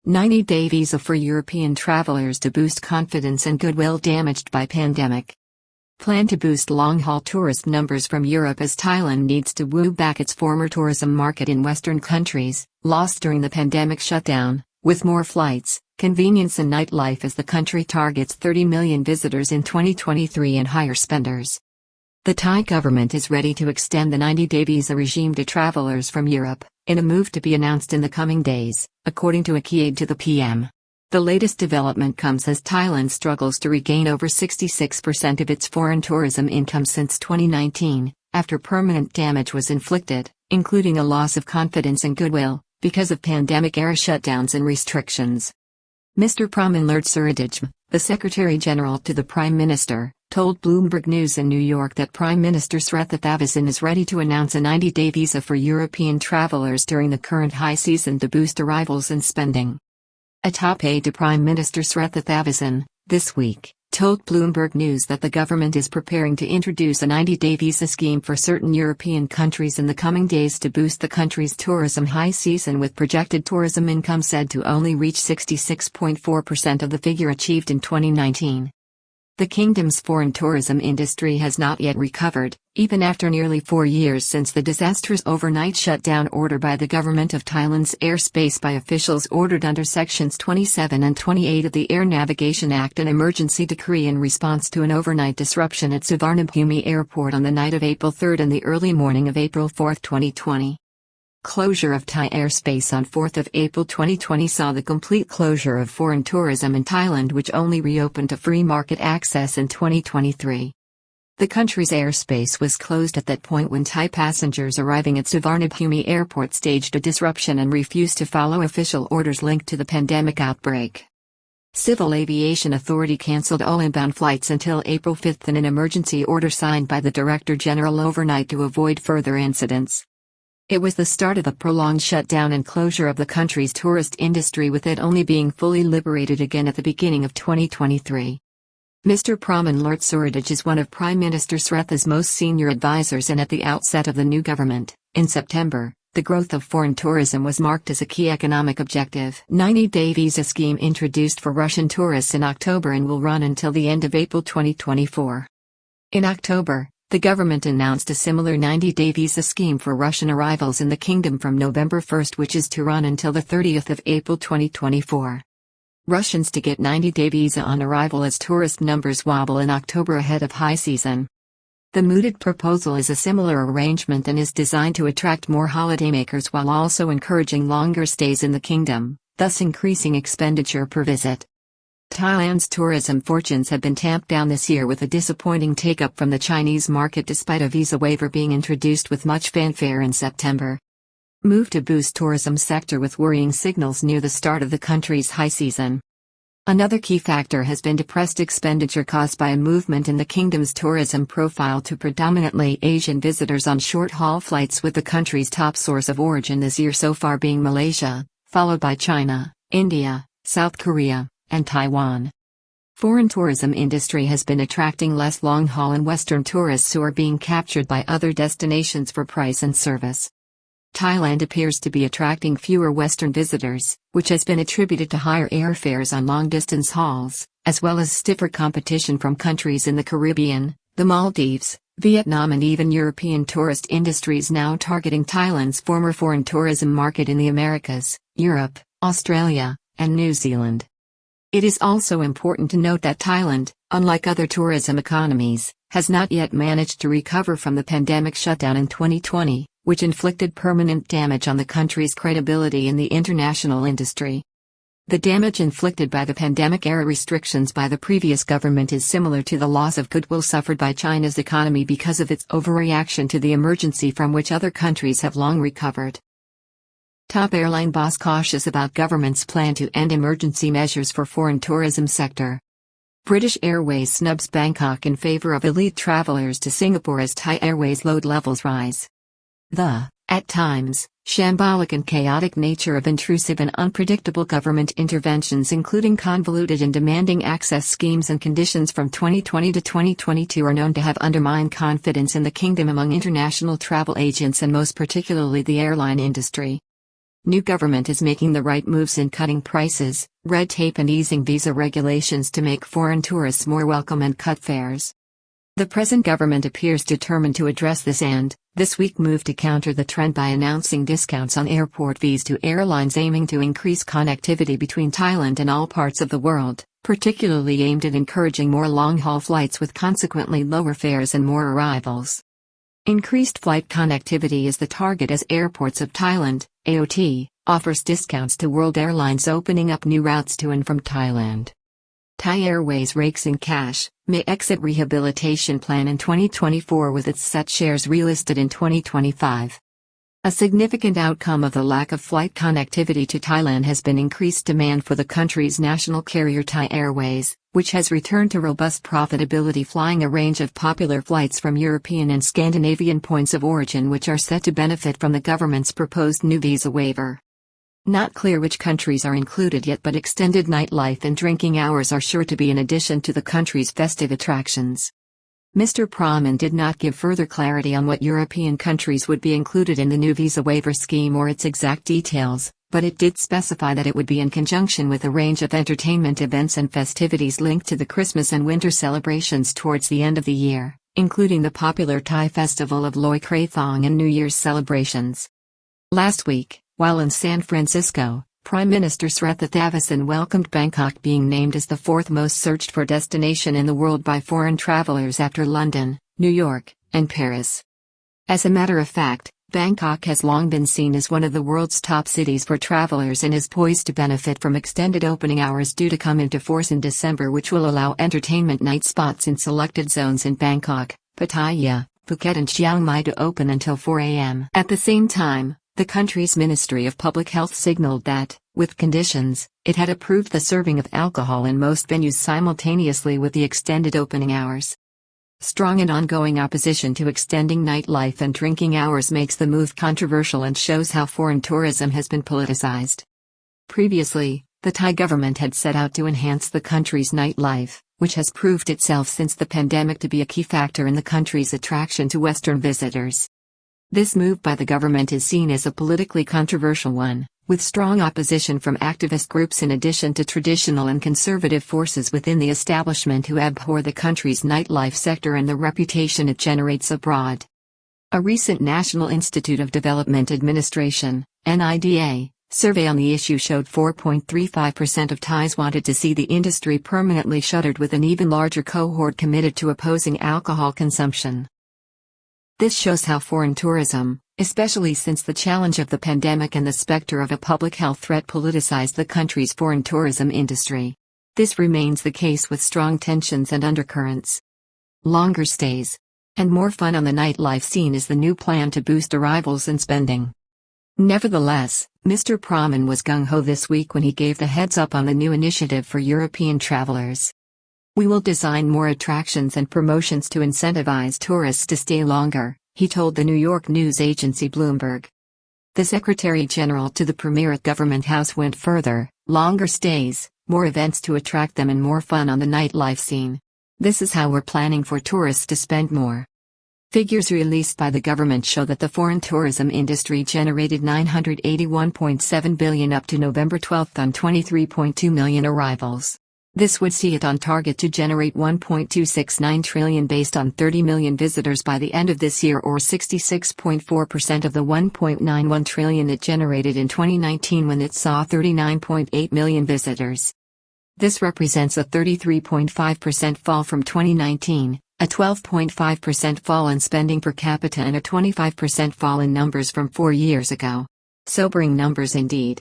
90-day visa for European travelers to boost confidence and goodwill damaged by pandemic. Plan to boost long-haul tourist numbers from Europe as Thailand needs to woo back its former tourism market in Western countries, lost during the pandemic shutdown, with more flights, convenience and nightlife as the country targets 30 million visitors in 2023 and higher spenders. The Thai government is ready to extend the 90-day visa regime to travelers from Europe, in a move to be announced in the coming days, according to a key aide to the PM. The latest development comes as Thailand struggles to regain over 66% of its foreign tourism income since 2019, after permanent damage was inflicted, including a loss of confidence and goodwill, because of pandemic-era shutdowns and restrictions. Mr. Pramanlert Suradijm, the Secretary-General to the Prime Minister, told Bloomberg News in New York that Prime Minister Srettha Thavisin is ready to announce a 90-day visa for European travelers during the current high season to boost arrivals and spending. A top aide to Prime Minister Srettha Thavisin, this week, told Bloomberg News that the government is preparing to introduce a 90-day visa scheme for certain European countries in the coming days to boost the country's tourism high season, with projected tourism income said to only reach 66.4% of the figure achieved in 2019. The kingdom's foreign tourism industry has not yet recovered, even after nearly 4 years since the disastrous overnight shutdown order by the government of Thailand's airspace by officials ordered under Sections 27 and 28 of the Air Navigation Act, an emergency decree in response to an overnight disruption at Suvarnabhumi Airport on the night of April 3 and the early morning of April 4, 2020. Closure of Thai airspace on 4 April 2020 saw the complete closure of foreign tourism in Thailand, which only reopened to free market access in 2023. The country's airspace was closed at that point when Thai passengers arriving at Suvarnabhumi Airport staged a disruption and refused to follow official orders linked to the pandemic outbreak. Civil Aviation Authority cancelled all inbound flights until April 5 in an emergency order signed by the Director General overnight to avoid further incidents. It was the start of a prolonged shutdown and closure of the country's tourist industry, with it only being fully liberated again at the beginning of 2023. Mr. Pramanlert Suradij is one of Prime Minister Srettha's most senior advisors, and at the outset of the new government, in September, the growth of foreign tourism was marked as a key economic objective. 90-day visa scheme introduced for Russian tourists in October and will run until the end of April 2024. In October, the government announced a similar 90-day visa scheme for Russian arrivals in the kingdom from November 1, which is to run until the 30th of April 2024. Russians to get 90-day visa on arrival as tourist numbers wobble in October ahead of high season. The mooted proposal is a similar arrangement and is designed to attract more holidaymakers while also encouraging longer stays in the kingdom, thus increasing expenditure per visit. Thailand's tourism fortunes have been tamped down this year with a disappointing take-up from the Chinese market despite a visa waiver being introduced with much fanfare in September. Move to boost tourism sector with worrying signals near the start of the country's high season. Another key factor has been depressed expenditure caused by a movement in the kingdom's tourism profile to predominantly Asian visitors on short-haul flights, with the country's top source of origin this year so far being Malaysia, followed by China, India, South Korea, and Taiwan. Foreign tourism industry has been attracting less long-haul and Western tourists who are being captured by other destinations for price and service. Thailand appears to be attracting fewer Western visitors, which has been attributed to higher airfares on long-distance hauls, as well as stiffer competition from countries in the Caribbean, the Maldives, Vietnam, and even European tourist industries now targeting Thailand's former foreign tourism market in the Americas, Europe, Australia, and New Zealand. It is also important to note that Thailand, unlike other tourism economies, has not yet managed to recover from the pandemic shutdown in 2020, which inflicted permanent damage on the country's credibility in the international industry. The damage inflicted by the pandemic-era restrictions by the previous government is similar to the loss of goodwill suffered by China's economy because of its overreaction to the emergency, from which other countries have long recovered. Top airline boss cautious about government's plan to end emergency measures for foreign tourism sector. British Airways snubs Bangkok in favor of elite travelers to Singapore as Thai Airways load levels rise. The, at times, shambolic and chaotic nature of intrusive and unpredictable government interventions, including convoluted and demanding access schemes and conditions from 2020 to 2022, are known to have undermined confidence in the kingdom among international travel agents and most particularly the airline industry. New government is making the right moves in cutting prices, red tape and easing visa regulations to make foreign tourists more welcome and cut fares. The present government appears determined to address this and, this week, moved to counter the trend by announcing discounts on airport fees to airlines aiming to increase connectivity between Thailand and all parts of the world, particularly aimed at encouraging more long-haul flights with consequently lower fares and more arrivals. Increased flight connectivity is the target as Airports of Thailand, AOT, offers discounts to world airlines opening up new routes to and from Thailand. Thai Airways rakes in cash, may exit rehabilitation plan in 2024 with its set shares relisted in 2025. A significant outcome of the lack of flight connectivity to Thailand has been increased demand for the country's national carrier Thai Airways, which has returned to robust profitability, flying a range of popular flights from European and Scandinavian points of origin which are set to benefit from the government's proposed new visa waiver. Not clear which countries are included yet, but extended nightlife and drinking hours are sure to be in addition to the country's festive attractions. Mr. Praman did not give further clarity on what European countries would be included in the new visa waiver scheme or its exact details, but it did specify that it would be in conjunction with a range of entertainment events and festivities linked to the Christmas and winter celebrations towards the end of the year, including the popular Thai festival of Loi Krathong and New Year's celebrations. Last week, while in San Francisco, Prime Minister Srettha Thavisin welcomed Bangkok being named as the fourth most searched for destination in the world by foreign travelers after London, New York, and Paris. As a matter of fact, Bangkok has long been seen as one of the world's top cities for travelers and is poised to benefit from extended opening hours due to come into force in December, which will allow entertainment night spots in selected zones in Bangkok, Pattaya, Phuket and Chiang Mai to open until 4 a.m. At the same time, the country's Ministry of Public Health signaled that, with conditions, it had approved the serving of alcohol in most venues simultaneously with the extended opening hours. Strong and ongoing opposition to extending nightlife and drinking hours makes the move controversial and shows how foreign tourism has been politicized. Previously, the Thai government had set out to enhance the country's nightlife, which has proved itself since the pandemic to be a key factor in the country's attraction to Western visitors. This move by the government is seen as a politically controversial one, with strong opposition from activist groups in addition to traditional and conservative forces within the establishment who abhor the country's nightlife sector and the reputation it generates abroad. A recent National Institute of Development Administration, NIDA, survey on the issue showed 4.35% of Thais wanted to see the industry permanently shuttered, with an even larger cohort committed to opposing alcohol consumption. This shows how foreign tourism, especially since the challenge of the pandemic and the specter of a public health threat, politicized the country's foreign tourism industry. This remains the case with strong tensions and undercurrents. Longer stays and more fun on the nightlife scene is the new plan to boost arrivals and spending. Nevertheless, Mr. Praman was gung-ho this week when he gave the heads-up on the new initiative for European travelers. "We will design more attractions and promotions to incentivize tourists to stay longer," he told the New York news agency Bloomberg. The Secretary General to the Premier at Government House went further: longer stays, more events to attract them and more fun on the nightlife scene. This is how we're planning for tourists to spend more. Figures released by the government show that the foreign tourism industry generated $981.7 billion up to November 12 on 23.2 million arrivals. This would see it on target to generate $1.269 trillion based on 30 million visitors by the end of this year, or 66.4% of the $1.91 trillion it generated in 2019 when it saw 39.8 million visitors. This represents a 33.5% fall from 2019, a 12.5% fall in spending per capita and a 25% fall in numbers from 4 years ago. Sobering numbers indeed.